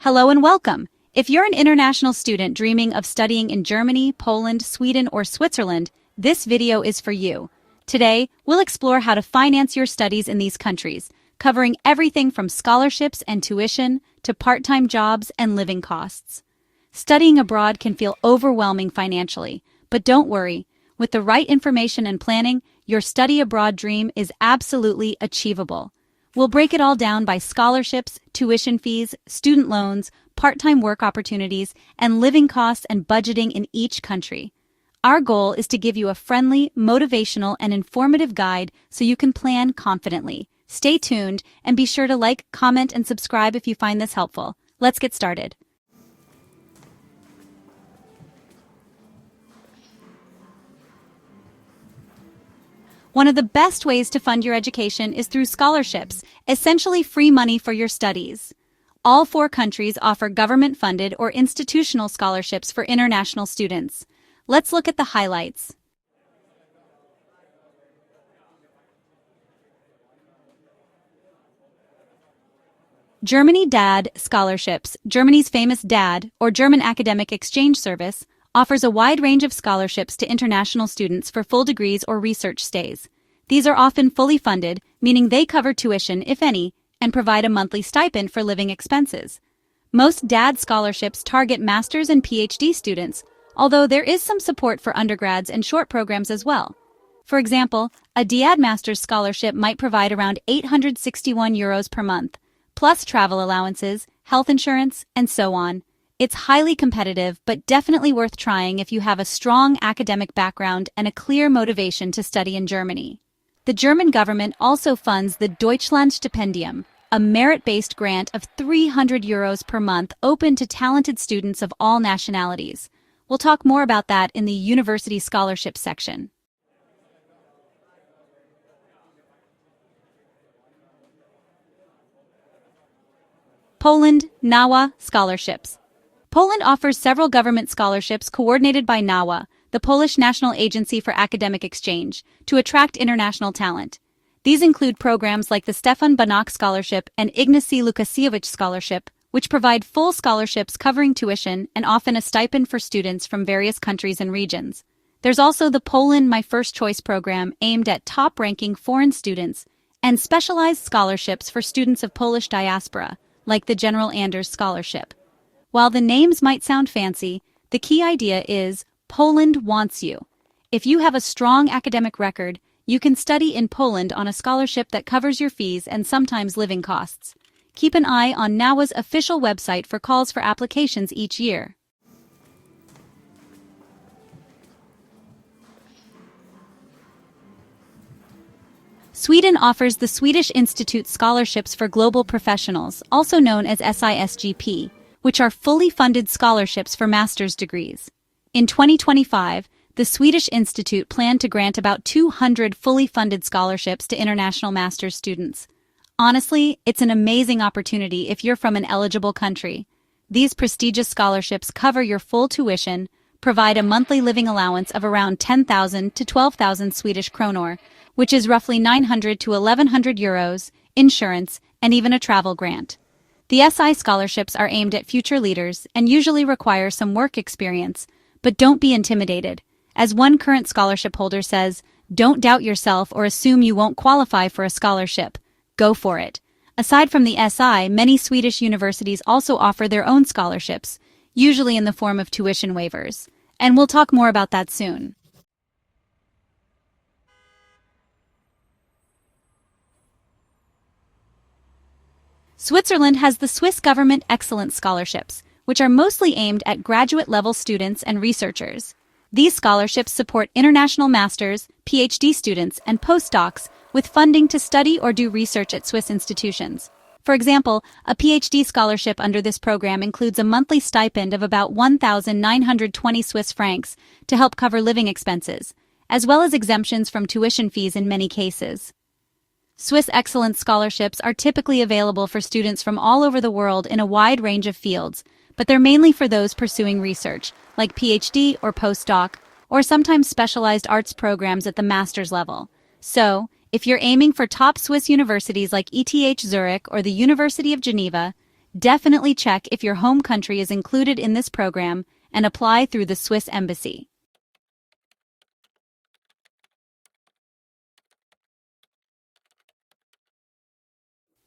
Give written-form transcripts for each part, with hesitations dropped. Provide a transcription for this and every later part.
Hello and welcome. If you're an international student dreaming of studying in Germany, Poland, Sweden, or Switzerland, this video is for you. Today, we'll explore how to finance your studies in these countries, covering everything from scholarships and tuition to part-time jobs and living costs. Studying abroad can feel overwhelming financially, but don't worry. With the right information and planning, your study abroad dream is absolutely achievable. We'll break it all down by scholarships, tuition fees, student loans, part-time work opportunities, and living costs and budgeting in each country. Our goal is to give you a friendly, motivational, and informative guide so you can plan confidently. Stay tuned and be sure to like, comment, and subscribe if you find this helpful. Let's get started. One of the best ways to fund your education is through scholarships, essentially free money for your studies. All 4 countries offer government-funded or institutional scholarships for international students. Let's look at the highlights. Germany DAAD scholarships. Germany's famous DAAD, or German Academic Exchange Service, offers a wide range of scholarships to international students for full degrees or research stays. These are often fully funded, meaning they cover tuition, if any, and provide a monthly stipend for living expenses. Most DAAD scholarships target master's and PhD students, although there is some support for undergrads and short programs as well. For example, a DAAD master's scholarship might provide around €861 per month, plus travel allowances, health insurance, and so on. It's highly competitive, but definitely worth trying if you have a strong academic background and a clear motivation to study in Germany. The German government also funds the Deutschlandstipendium, a merit-based grant of €300 per month open to talented students of all nationalities. We'll talk more about that in the University Scholarship section. Poland NAWA scholarships. Poland offers several government scholarships coordinated by NAWA, the Polish National Agency for Academic Exchange, to attract international talent. These include programs like the Stefan Banach Scholarship and Ignacy Łukasiewicz Scholarship, which provide full scholarships covering tuition and often a stipend for students from various countries and regions. There's also the Poland My First Choice program aimed at top-ranking foreign students and specialized scholarships for students of Polish diaspora, like the General Anders Scholarship. While the names might sound fancy, the key idea is Poland wants you. If you have a strong academic record, you can study in Poland on a scholarship that covers your fees and sometimes living costs. Keep an eye on NAWA's official website for calls for applications each year. Sweden offers the Swedish Institute Scholarships for Global Professionals, also known as SISGP, which are fully funded scholarships for master's degrees. In 2025, the Swedish Institute planned to grant about 200 fully funded scholarships to international master's students. Honestly, it's an amazing opportunity if you're from an eligible country. These prestigious scholarships cover your full tuition, provide a monthly living allowance of around 10,000 to 12,000 Swedish kronor, which is roughly 900 to 1,100 euros, insurance, and even a travel grant. The SI scholarships are aimed at future leaders and usually require some work experience, but don't be intimidated. As one current scholarship holder says, don't doubt yourself or assume you won't qualify for a scholarship. Go for it. Aside from the SI, many Swedish universities also offer their own scholarships, usually in the form of tuition waivers. And we'll talk more about that soon. Switzerland has the Swiss Government Excellence Scholarships, which are mostly aimed at graduate-level students and researchers. These scholarships support international masters, PhD students, and postdocs with funding to study or do research at Swiss institutions. For example, a PhD scholarship under this program includes a monthly stipend of about 1,920 Swiss francs to help cover living expenses, as well as exemptions from tuition fees in many cases. Swiss Excellence Scholarships are typically available for students from all over the world in a wide range of fields, but they're mainly for those pursuing research, like PhD or postdoc, or sometimes specialized arts programs at the master's level. So, if you're aiming for top Swiss universities like ETH Zurich or the University of Geneva, Definitely check if your home country is included in this program and apply through the Swiss Embassy.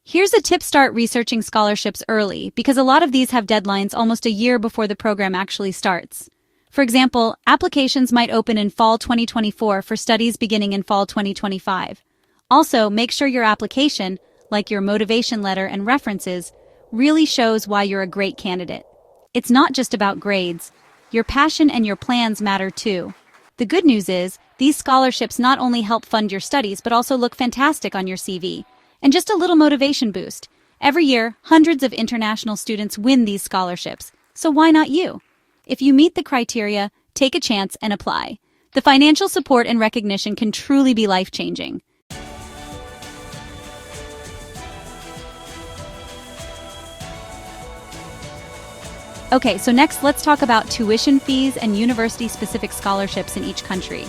Here's a tip: start researching scholarships early because a lot of these have deadlines almost a year before the program actually starts. For example, applications might open in fall 2024 for studies beginning in fall 2025. Also, make sure your application, like your motivation letter and references, really shows why you're a great candidate. It's not just about grades. Your passion and your plans matter too. The good news is, these scholarships not only help fund your studies but also look fantastic on your CV. And just a little motivation boost. Every year, hundreds of international students win these scholarships, so why not you? If you meet the criteria, take a chance and apply. The financial support and recognition can truly be life-changing. Okay, so next let's talk about tuition fees and university-specific scholarships in each country.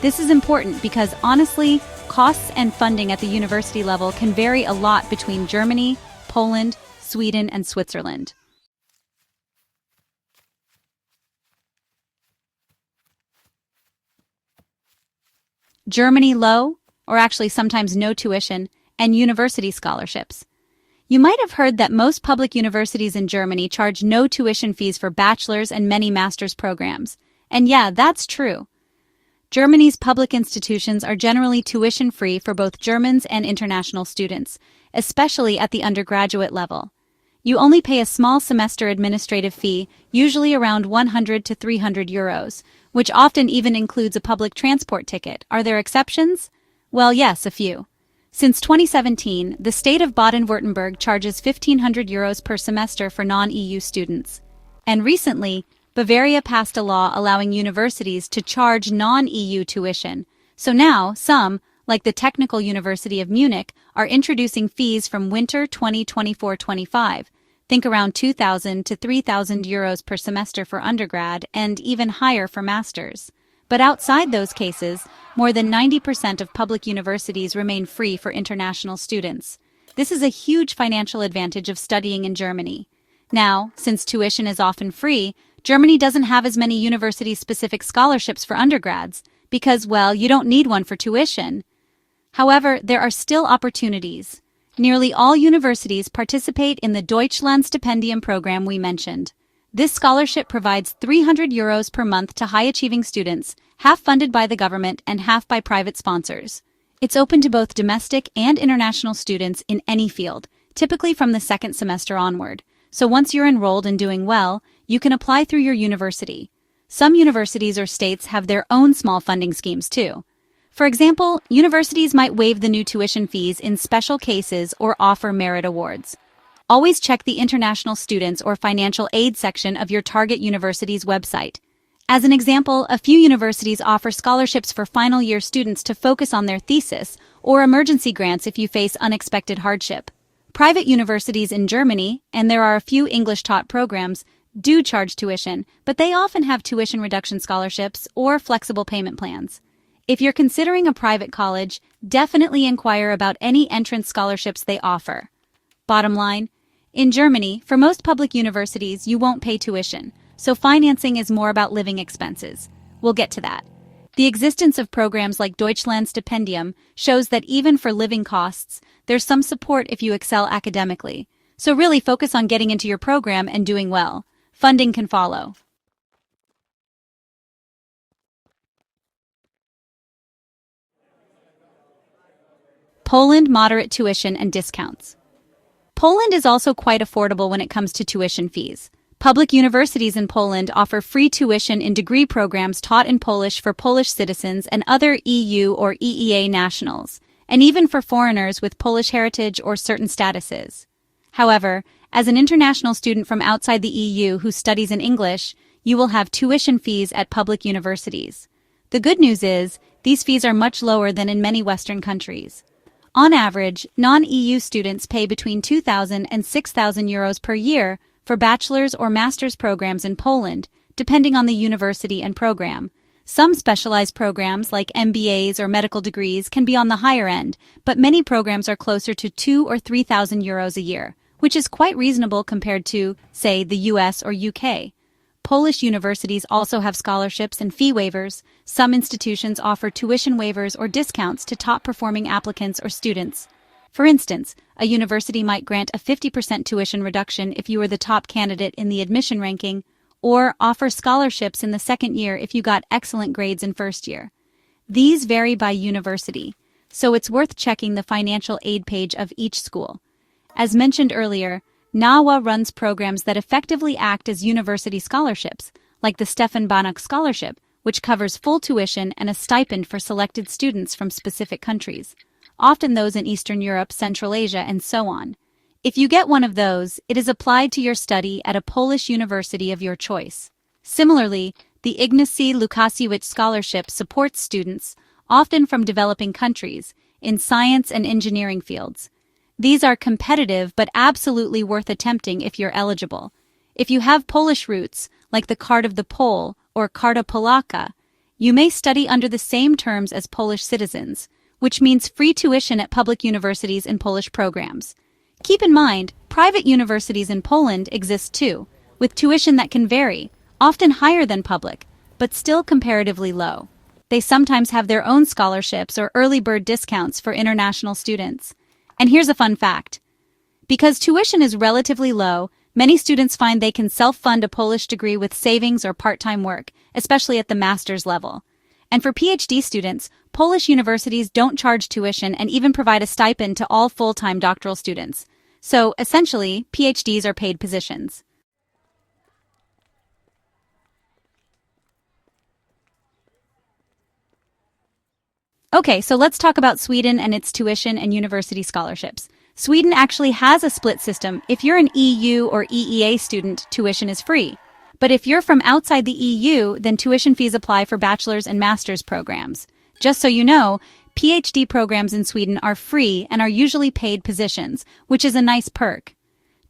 This is important because honestly, costs and funding at the university level can vary a lot between Germany, Poland, Sweden, and Switzerland. Germany, low, or actually sometimes no tuition, and university scholarships. You might have heard that most public universities in Germany charge no tuition fees for bachelor's and many master's programs. And yeah, that's true. Germany's public institutions are generally tuition-free for both Germans and international students, especially at the undergraduate level. You only pay a small semester administrative fee, usually around 100 to 300 euros, which often even includes a public transport ticket. Are there exceptions? Well, yes, a few. Since 2017, the state of Baden-Württemberg charges 1,500 euros per semester for non-EU students. And recently, Bavaria passed a law allowing universities to charge non-EU tuition. So now, some, like the Technical University of Munich, are introducing fees from winter 2024-25. Think around 2,000 to 3,000 euros per semester for undergrad and even higher for masters. But outside those cases, more than 90% of public universities remain free for international students. This is a huge financial advantage of studying in Germany. Now, since tuition is often free, Germany doesn't have as many university-specific scholarships for undergrads because, well, you don't need one for tuition. However, there are still opportunities. Nearly all universities participate in the Deutschlandstipendium program we mentioned. This scholarship provides 300 euros per month to high-achieving students, half funded by the government and half by private sponsors. It's open to both domestic and international students in any field, typically from the second semester onward. So once you're enrolled and doing well, you can apply through your university. Some universities or states have their own small funding schemes too. For example, universities might waive the new tuition fees in special cases or offer merit awards. Always check the international students or financial aid section of your target university's website. As an example, a few universities offer scholarships for final year students to focus on their thesis, or emergency grants if you face unexpected hardship. Private universities in Germany, and there are a few English-taught programs, do charge tuition, but they often have tuition reduction scholarships or flexible payment plans. If you're considering a private college, definitely inquire about any entrance scholarships they offer. Bottom line, in Germany, for most public universities, you won't pay tuition, so financing is more about living expenses. We'll get to that. The existence of programs like Deutschlandstipendium shows that even for living costs, there's some support if you excel academically. So really focus on getting into your program and doing well. Funding can follow. Poland, moderate tuition and discounts. Poland is also quite affordable when it comes to tuition fees. Public universities in Poland offer free tuition in degree programs taught in Polish for Polish citizens and other EU or EEA nationals, and even for foreigners with Polish heritage or certain statuses. However, as an international student from outside the EU who studies in English, you will have tuition fees at public universities. The good news is, these fees are much lower than in many Western countries. On average, non-EU students pay between 2,000 and 6,000 euros per year for bachelor's or master's programs in Poland, depending on the university and program. Some specialized programs like MBAs or medical degrees can be on the higher end, but many programs are closer to 2,000 or 3,000 euros a year, which is quite reasonable compared to, say, the US or UK. Polish universities also have scholarships and fee waivers. Some institutions offer tuition waivers or discounts to top-performing applicants or students. For instance, a university might grant a 50% tuition reduction if you were the top candidate in the admission ranking, or offer scholarships in the second year if you got excellent grades in first year. These vary by university, so it's worth checking the financial aid page of each school. As mentioned earlier, NAWA runs programs that effectively act as university scholarships, like the Stefan Banach Scholarship, which covers full tuition and a stipend for selected students from specific countries, often those in Eastern Europe, Central Asia, and so on. If you get one of those, it is applied to your study at a Polish university of your choice. Similarly, the Ignacy Łukasiewicz Scholarship supports students, often from developing countries, in science and engineering fields. These are competitive but absolutely worth attempting if you're eligible. If you have Polish roots, like the Card of the Pole or Karta Polaka, you may study under the same terms as Polish citizens, which means free tuition at public universities in Polish programs. Keep in mind, private universities in Poland exist too, with tuition that can vary, often higher than public, but still comparatively low. They sometimes have their own scholarships or early bird discounts for international students. And here's a fun fact. Because tuition is relatively low, many students find they can self-fund a Polish degree with savings or part-time work, especially at the master's level. And for PhD students, Polish universities don't charge tuition and even provide a stipend to all full-time doctoral students. So, essentially, PhDs are paid positions. Okay, so let's talk about Sweden and its tuition and university scholarships. Sweden actually has a split system. If you're an EU or EEA student, tuition is free. But if you're from outside the EU, then tuition fees apply for bachelor's and master's programs. Just so you know, PhD programs in Sweden are free and are usually paid positions, which is a nice perk.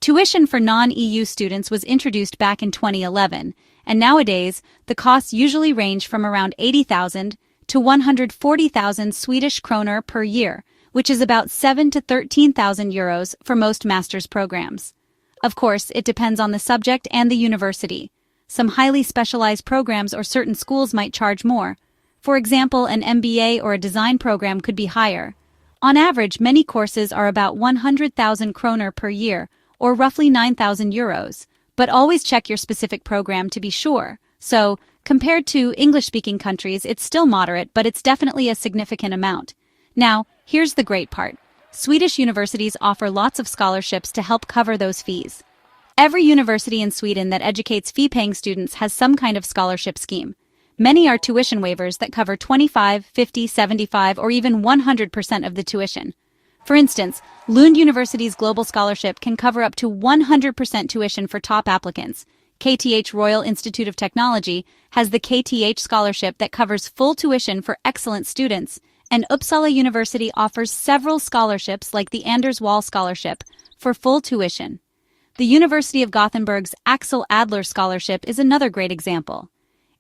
Tuition for non-EU students was introduced back in 2011, and nowadays, the costs usually range from around 80,000 to 140,000 Swedish kroner per year, which is about 7 to 13,000 euros for most master's programs. Of course, it depends on the subject and the university. Some highly specialized programs or certain schools might charge more. For example, an MBA or a design program could be higher. On average, many courses are about 100,000 kroner per year, or roughly 9,000 euros. But always check your specific program to be sure. So, compared to English-speaking countries, it's still moderate, but it's definitely a significant amount. Now, here's the great part. Swedish universities offer lots of scholarships to help cover those fees. Every university in Sweden that educates fee-paying students has some kind of scholarship scheme. Many are tuition waivers that cover 25, 50, 75, or even 100% of the tuition. For instance, Lund University's Global Scholarship can cover up to 100% tuition for top applicants. KTH Royal Institute of Technology has the KTH Scholarship that covers full tuition for excellent students, and Uppsala University offers several scholarships like the Anders Wall Scholarship for full tuition. The University of Gothenburg's Axel Adler Scholarship is another great example.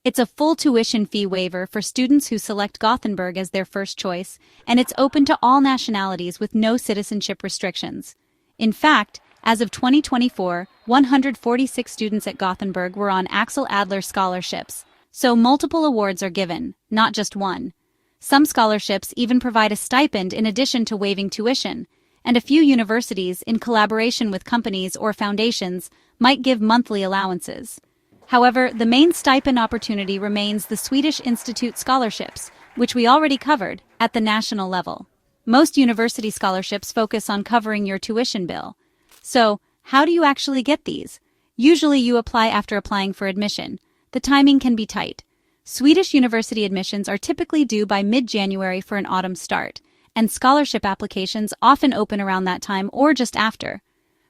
It's a full tuition fee waiver for students who select Gothenburg as their first choice, and it's open to all nationalities with no citizenship restrictions. In fact, as of 2024, 146 students at Gothenburg were on Axel Adler scholarships, so multiple awards are given, not just one. Some scholarships even provide a stipend in addition to waiving tuition, and a few universities, in collaboration with companies or foundations, might give monthly allowances. However, the main stipend opportunity remains the Swedish Institute scholarships, which we already covered, at the national level. Most university scholarships focus on covering your tuition bill. So, how do you actually get these? Usually you apply after applying for admission. The timing can be tight. Swedish university admissions are typically due by mid-January for an autumn start, and scholarship applications often open around that time or just after.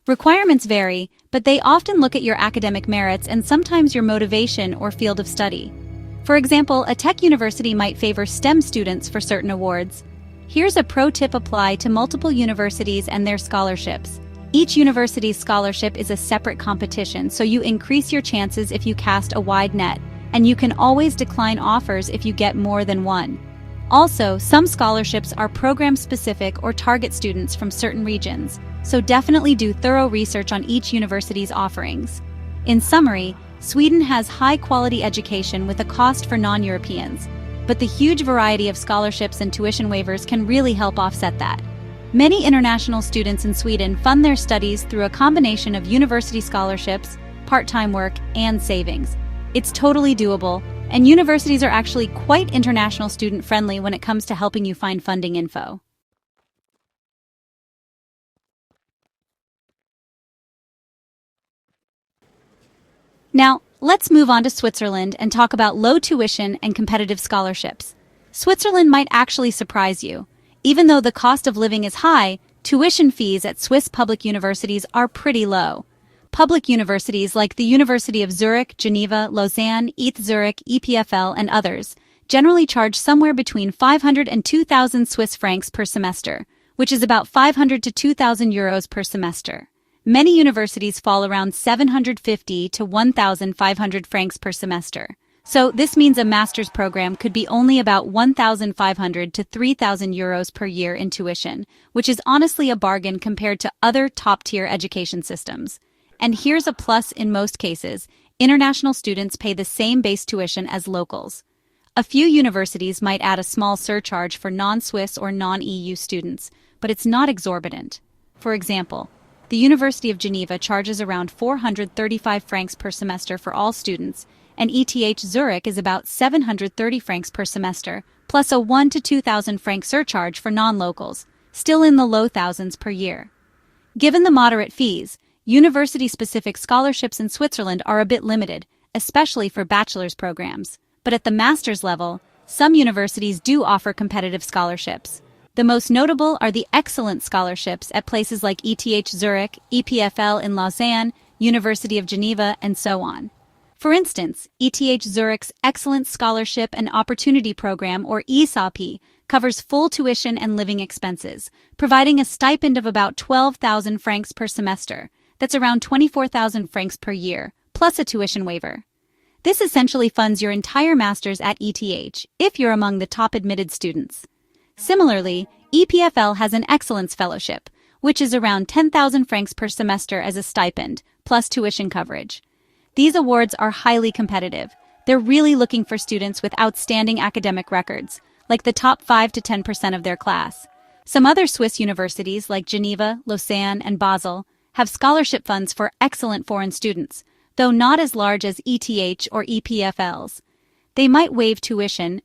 Requirements vary, but they often look at your academic merits and sometimes your motivation or field of study. For example, a tech university might favor STEM students for certain awards. Here's a pro tip: apply to multiple universities and their scholarships. Each university's scholarship is a separate competition, so you increase your chances if you cast a wide net, and you can always decline offers if you get more than one. Also, some scholarships are program-specific or target students from certain regions, so definitely do thorough research on each university's offerings. In summary, Sweden has high-quality education with a cost for non-Europeans, but the huge variety of scholarships and tuition waivers can really help offset that. Many international students in Sweden fund their studies through a combination of university scholarships, part-time work, and savings. It's totally doable, and universities are actually quite international student-friendly when it comes to helping you find funding info. Now, let's move on to Switzerland and talk about low tuition and competitive scholarships. Switzerland might actually surprise you. Even though the cost of living is high, tuition fees at Swiss public universities are pretty low. Public universities like the University of Zurich, Geneva, Lausanne, ETH Zurich, EPFL, and others generally charge somewhere between 500 and 2,000 Swiss francs per semester, which is about 500 to 2,000 euros per semester. Many universities fall around 750 to 1,500 francs per semester. So this means a master's program could be only about 1,500 to 3,000 euros per year in tuition, which is honestly a bargain compared to other top-tier education systems. And here's a plus in most cases: international students pay the same base tuition as locals. A few universities might add a small surcharge for non-Swiss or non-EU students, but it's not exorbitant. For example, the University of Geneva charges around 435 francs per semester for all students, and ETH Zurich is about 730 francs per semester, plus a 1 to 2,000 franc surcharge for non-locals, still in the low thousands per year. Given the moderate fees, university-specific scholarships in Switzerland are a bit limited, especially for bachelor's programs. But at the master's level, some universities do offer competitive scholarships. The most notable are the excellent scholarships at places like ETH Zurich, EPFL in Lausanne, University of Geneva, and so on. For instance, ETH Zurich's Excellent Scholarship and Opportunity Program, or ESOP, covers full tuition and living expenses, providing a stipend of about 12,000 francs per semester. That's around 24,000 francs per year, plus a tuition waiver. This essentially funds your entire master's at ETH, if you're among the top admitted students. Similarly, EPFL has an Excellence Fellowship, which is around 10,000 francs per semester as a stipend, plus tuition coverage. These awards are highly competitive. They're really looking for students with outstanding academic records, like the top 5 to 10% of their class. Some other Swiss universities, like Geneva, Lausanne, and Basel, have scholarship funds for excellent foreign students, though not as large as ETH or EPFL's. They might waive tuition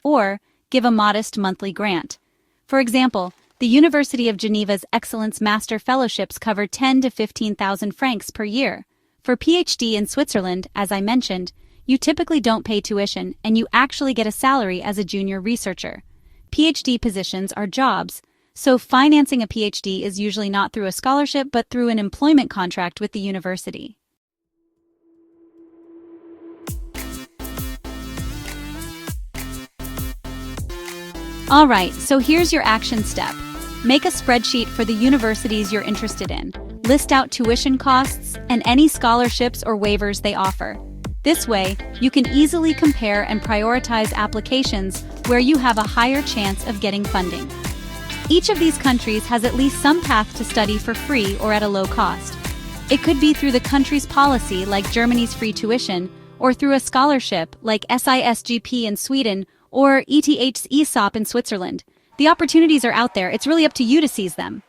or give a modest monthly grant. For example, the University of Geneva's Excellence Master Fellowships cover 10 to 15,000 francs per year. For PhD in Switzerland, as I mentioned, you typically don't pay tuition and you actually get a salary as a junior researcher. PhD positions are jobs, so financing a PhD is usually not through a scholarship but through an employment contract with the university. Alright, so here's your action step. Make a spreadsheet for the universities you're interested in. List out tuition costs and any scholarships or waivers they offer. This way, you can easily compare and prioritize applications where you have a higher chance of getting funding. Each of these countries has at least some path to study for free or at a low cost. It could be through the country's policy, like Germany's free tuition, or through a scholarship, like SISGP in Sweden or ETH's ESOP in Switzerland. The opportunities are out there. It's really up to you to seize them.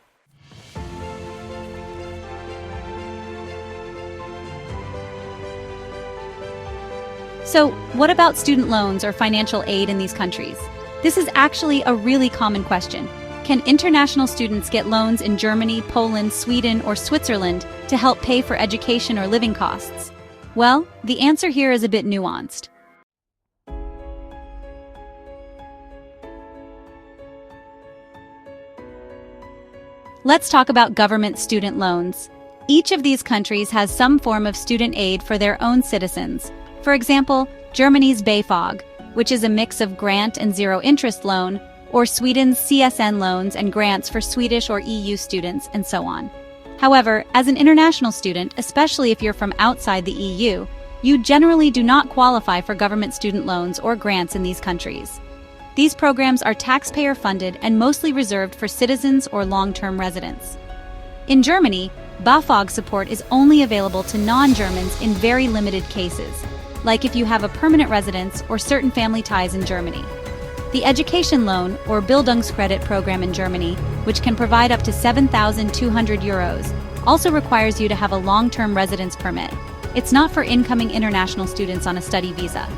So, what about student loans or financial aid in these countries? This is actually a really common question. Can international students get loans in Germany, Poland, Sweden, or Switzerland to help pay for education or living costs? Well, the answer here is a bit nuanced. Let's talk about government student loans. Each of these countries has some form of student aid for their own citizens. For example, Germany's BAföG, which is a mix of grant and zero-interest loan, or Sweden's CSN loans and grants for Swedish or EU students, and so on. However, as an international student, especially if you're from outside the EU, you generally do not qualify for government student loans or grants in these countries. These programs are taxpayer-funded and mostly reserved for citizens or long-term residents. In Germany, BAföG support is only available to non-Germans in very limited cases, like if you have a permanent residence or certain family ties in Germany. The Education Loan, or Bildungskredit program in Germany, which can provide up to 7,200 euros, also requires you to have a long-term residence permit. It's not for incoming international students on a study visa.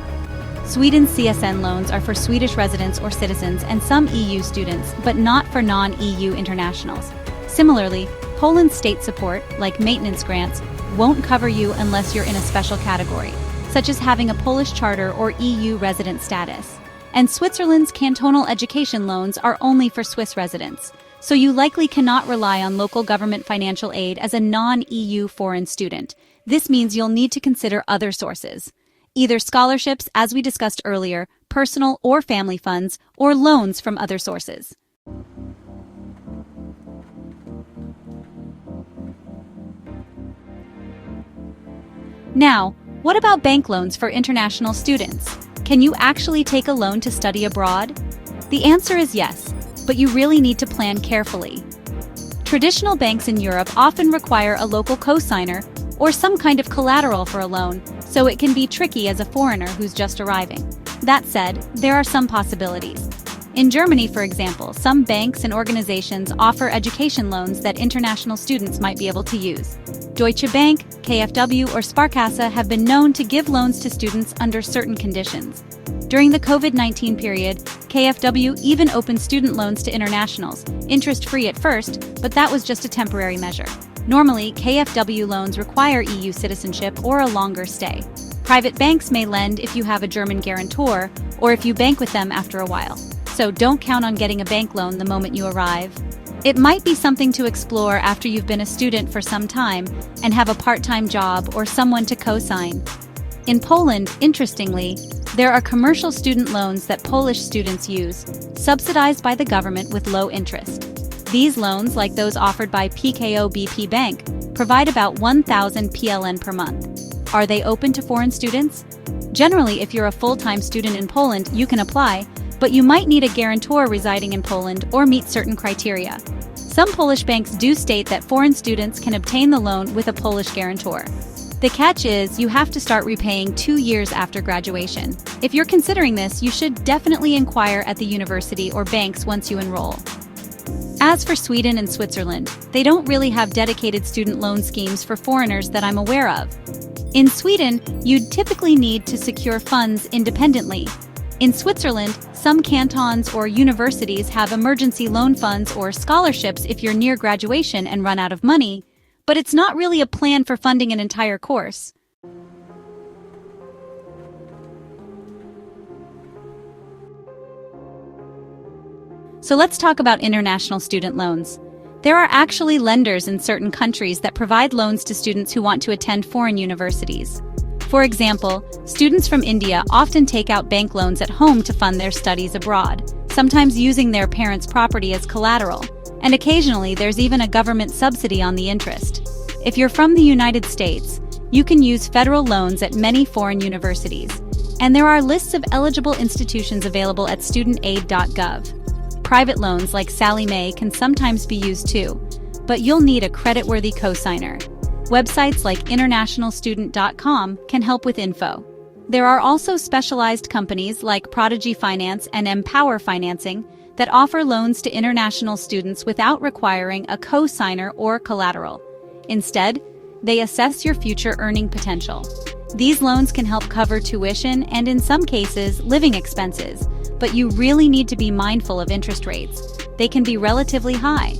Sweden's CSN loans are for Swedish residents or citizens and some EU students, but not for non-EU internationals. Similarly, Poland's state support, like maintenance grants, won't cover you unless you're in a special category, such as having a Polish charter or EU resident status. And Switzerland's cantonal education loans are only for Swiss residents, so you likely cannot rely on local government financial aid as a non-EU foreign student. This means you'll need to consider other sources. Either scholarships, as we discussed earlier, personal or family funds, or loans from other sources. Now, what about bank loans for international students? Can you actually take a loan to study abroad? The answer is yes, but you really need to plan carefully. Traditional banks in Europe often require a local cosigner or some kind of collateral for a loan, so it can be tricky as a foreigner who's just arriving. That said, there are some possibilities. In Germany, for example, some banks and organizations offer education loans that international students might be able to use. Deutsche Bank, KfW, or Sparkasse have been known to give loans to students under certain conditions. During the COVID-19 period, KfW even opened student loans to internationals, interest-free at first, but that was just a temporary measure. Normally, KfW loans require EU citizenship or a longer stay. Private banks may lend if you have a German guarantor, or if you bank with them after a while. So don't count on getting a bank loan the moment you arrive. It might be something to explore after you've been a student for some time and have a part-time job or someone to co-sign. In Poland, interestingly, there are commercial student loans that Polish students use, subsidized by the government with low interest. These loans, like those offered by PKO BP Bank, provide about 1,000 PLN per month. Are they open to foreign students? Generally, if you're a full-time student in Poland, you can apply, but you might need a guarantor residing in Poland or meet certain criteria. Some Polish banks do state that foreign students can obtain the loan with a Polish guarantor. The catch is you have to start repaying 2 years after graduation. If you're considering this, you should definitely inquire at the university or banks once you enroll. As for Sweden and Switzerland, they don't really have dedicated student loan schemes for foreigners that I'm aware of. In Sweden, you'd typically need to secure funds independently. In Switzerland, some cantons or universities have emergency loan funds or scholarships if you're near graduation and run out of money, but it's not really a plan for funding an entire course. So let's talk about international student loans. There are actually lenders in certain countries that provide loans to students who want to attend foreign universities. For example, students from India often take out bank loans at home to fund their studies abroad, sometimes using their parents' property as collateral, and occasionally there's even a government subsidy on the interest. If you're from the United States, you can use federal loans at many foreign universities, and there are lists of eligible institutions available at studentaid.gov. Private loans like Sallie Mae can sometimes be used too, but you'll need a creditworthy cosigner. Websites like internationalstudent.com can help with info. There are also specialized companies like Prodigy Finance and Empower Financing that offer loans to international students without requiring a co-signer or collateral. Instead, they assess your future earning potential. These loans can help cover tuition and, in some cases, living expenses, but you really need to be mindful of interest rates. They can be relatively high.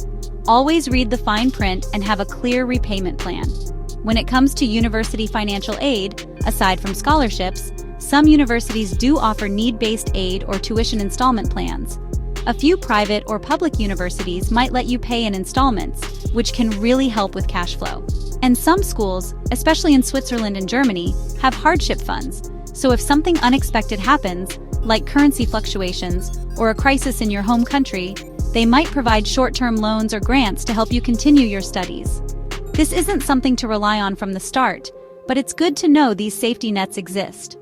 Always read the fine print and have a clear repayment plan. When it comes to university financial aid, aside from scholarships, some universities do offer need-based aid or tuition installment plans. A few private or public universities might let you pay in installments, which can really help with cash flow. And some schools, especially in Switzerland and Germany, have hardship funds, so if something unexpected happens, like currency fluctuations or a crisis in your home country, they might provide short-term loans or grants to help you continue your studies. This isn't something to rely on from the start, but it's good to know these safety nets exist.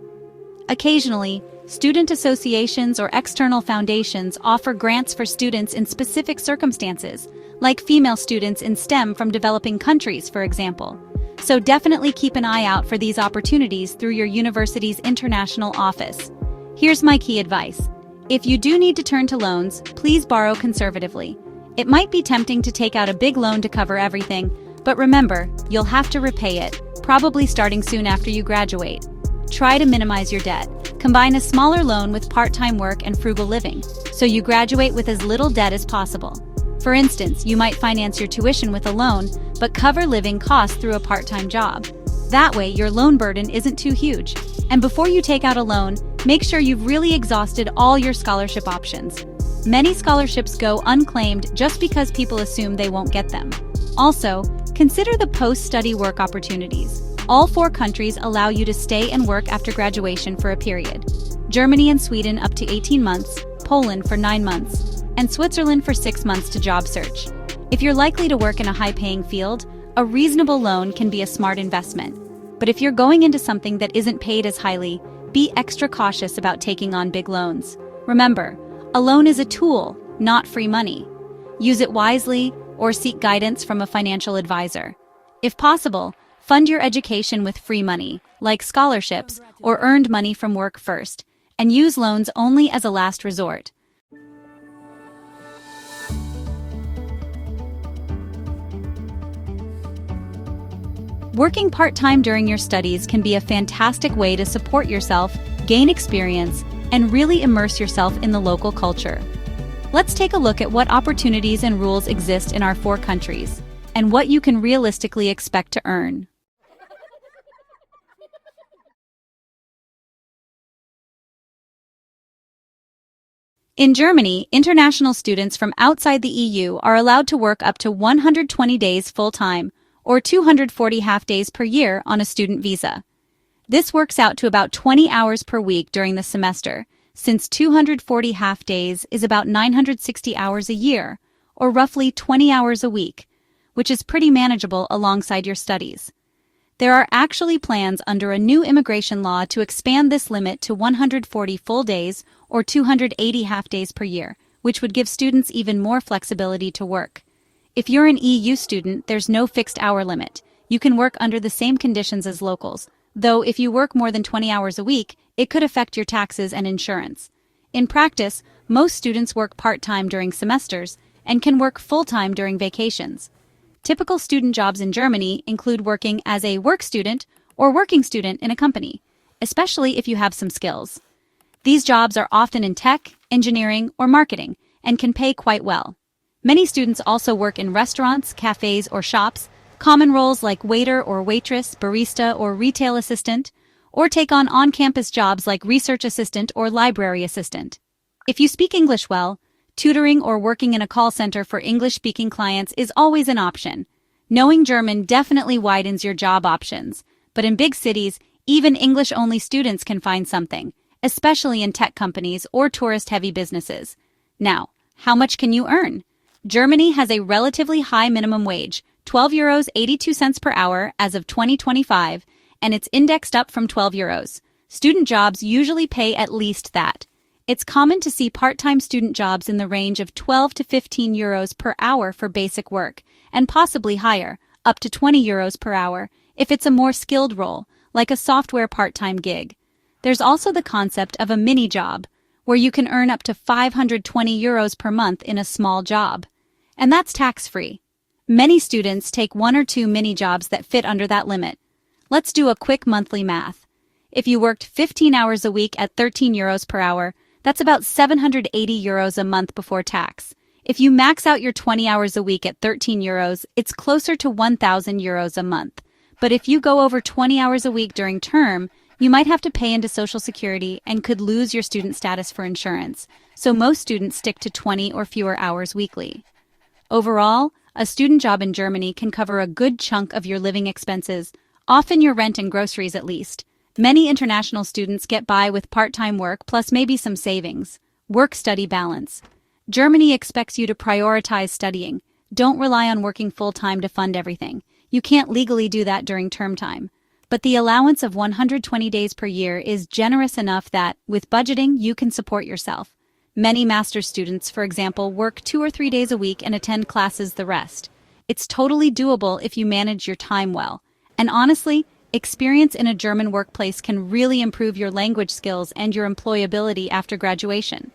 Occasionally, Student associations or external foundations offer grants for students in specific circumstances, like female students in STEM from developing countries, for example. So definitely keep an eye out for these opportunities through your university's international office. Here's my key advice. If you do need to turn to loans, please borrow conservatively. It might be tempting to take out a big loan to cover everything, but remember, you'll have to repay it, probably starting soon after you graduate. Try to minimize your debt. Combine a smaller loan with part-time work and frugal living, so you graduate with as little debt as possible. For instance, you might finance your tuition with a loan, but cover living costs through a part-time job. That way, your loan burden isn't too huge. And before you take out a loan, make sure you've really exhausted all your scholarship options. Many scholarships go unclaimed just because people assume they won't get them. Also, consider the post-study work opportunities. All 4 countries allow you to stay and work after graduation for a period. Germany and Sweden up to 18 months, Poland for 9 months, and Switzerland for 6 months to job search. If you're likely to work in a high-paying field, a reasonable loan can be a smart investment. But if you're going into something that isn't paid as highly, be extra cautious about taking on big loans. Remember, a loan is a tool, not free money. Use it wisely or seek guidance from a financial advisor. If possible, fund your education with free money, like scholarships or earned money from work first, and use loans only as a last resort. Working part-time during your studies can be a fantastic way to support yourself, gain experience, and really immerse yourself in the local culture. Let's take a look at what opportunities and rules exist in our 4 countries, and what you can realistically expect to earn. In Germany, international students from outside the EU are allowed to work up to 120 days full-time, or 240 half-days per year on a student visa. This works out to about 20 hours per week during the semester, since 240 half-days is about 960 hours a year, or roughly 20 hours a week, which is pretty manageable alongside your studies. There are actually plans under a new immigration law to expand this limit to 140 full days or 280 half-days per year, which would give students even more flexibility to work. If you're an EU student, there's no fixed hour limit. You can work under the same conditions as locals, though if you work more than 20 hours a week, it could affect your taxes and insurance. In practice, most students work part-time during semesters and can work full-time during vacations. Typical student jobs in Germany include working as a work student or working student in a company, especially if you have some skills. These jobs are often in tech, engineering, or marketing, and can pay quite well. Many students also work in restaurants, cafes, or shops, common roles like waiter or waitress, barista, or retail assistant, or take on on-campus jobs like research assistant or library assistant. If you speak English well, tutoring or working in a call center for English-speaking clients is always an option. Knowing German definitely widens your job options, but in big cities, even English-only students can find something, especially in tech companies or tourist-heavy businesses. Now, how much can you earn? Germany has a relatively high minimum wage, €12.82 per hour as of 2025, and it's indexed up from €12. Student jobs usually pay at least that. It's common to see part-time student jobs in the range of 12 to 15 euros per hour for basic work, and possibly higher, up to 20 euros per hour, if it's a more skilled role, like a software part-time gig. There's also the concept of a mini job, where you can earn up to 520 euros per month in a small job. And that's tax-free. Many students take 1 or 2 mini jobs that fit under that limit. Let's do a quick monthly math. If you worked 15 hours a week at 13 euros per hour, that's about 780 euros a month before tax. If you max out your 20 hours a week at 13 euros, it's closer to 1,000 euros a month. But if you go over 20 hours a week during term, you might have to pay into Social Security and could lose your student status for insurance. So most students stick to 20 or fewer hours weekly. Overall, a student job in Germany can cover a good chunk of your living expenses, often your rent and groceries at least. Many international students get by with part-time work plus maybe some savings. Work-study balance. Germany expects you to prioritize studying. Don't rely on working full-time to fund everything. You can't legally do that during term time. But the allowance of 120 days per year is generous enough that, with budgeting, you can support yourself. Many master's students, for example, work 2 or 3 days a week and attend classes the rest. It's totally doable if you manage your time well. And honestly, experience in a German workplace can really improve your language skills and your employability after graduation.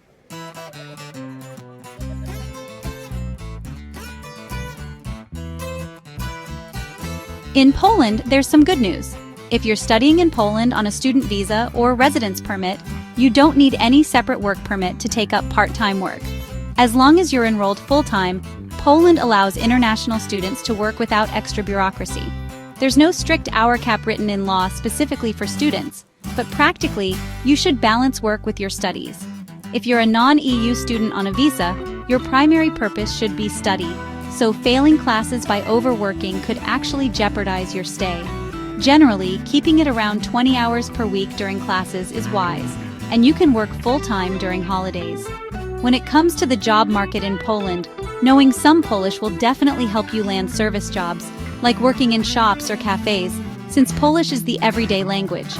In Poland, there's some good news. If you're studying in Poland on a student visa or residence permit, you don't need any separate work permit to take up part-time work. As long as you're enrolled full-time, Poland allows international students to work without extra bureaucracy. There's no strict hour cap written in law specifically for students, but practically, you should balance work with your studies. If you're a non-EU student on a visa, your primary purpose should be study, so failing classes by overworking could actually jeopardize your stay. Generally, keeping it around 20 hours per week during classes is wise, and you can work full-time during holidays. When it comes to the job market in Poland, knowing some Polish will definitely help you land service jobs, like working in shops or cafes, since Polish is the everyday language.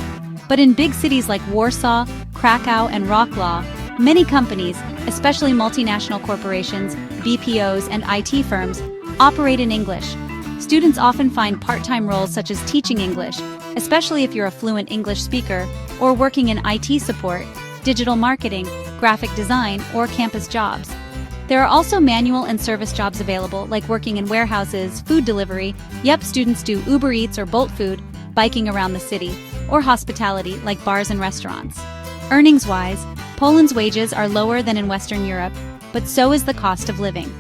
But in big cities like Warsaw, Krakow, and Wrocław, many companies, especially multinational corporations, BPOs, and IT firms, operate in English. Students often find part-time roles such as teaching English, especially if you're a fluent English speaker, or working in IT support, digital marketing, graphic design, or campus jobs. There are also manual and service jobs available, like working in warehouses, food delivery, students do Uber Eats or Bolt Food, biking around the city, or hospitality, like bars and restaurants. Earnings-wise, Poland's wages are lower than in Western Europe, but so is the cost of living.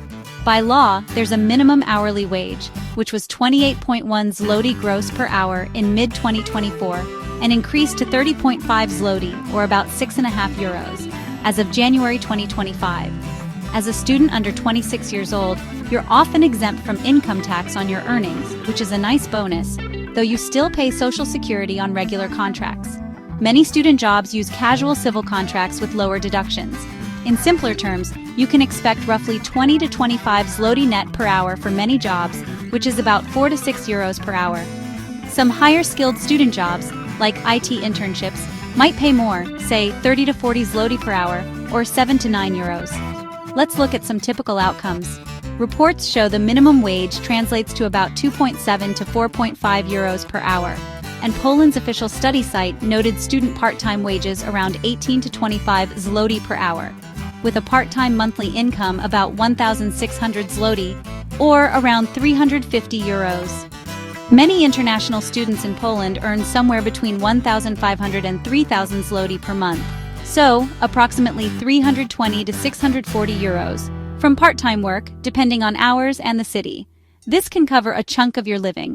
By law, there's a minimum hourly wage, which was 28.1 zloty gross per hour in mid-2024, and increased to 30.5 zloty, or about 6.5 euros, as of January 2025. As a student under 26 years old, you're often exempt from income tax on your earnings, which is a nice bonus, though you still pay Social Security on regular contracts. Many student jobs use casual civil contracts with lower deductions. In simpler terms, you can expect roughly 20 to 25 zloty net per hour for many jobs, which is about 4 to 6 euros per hour. Some higher-skilled student jobs, like IT internships, might pay more, say 30 to 40 zloty per hour, or 7 to 9 euros. Let's look at some typical outcomes. Reports show the minimum wage translates to about 2.7 to 4.5 euros per hour, and Poland's official study site noted student part-time wages around 18 to 25 zloty per hour, with a part-time monthly income about 1,600 zloty, or around 350 euros. Many international students in Poland earn somewhere between 1,500 and 3,000 zloty per month, so approximately 320 to 640 euros, from part-time work, depending on hours and the city. This can cover a chunk of your living.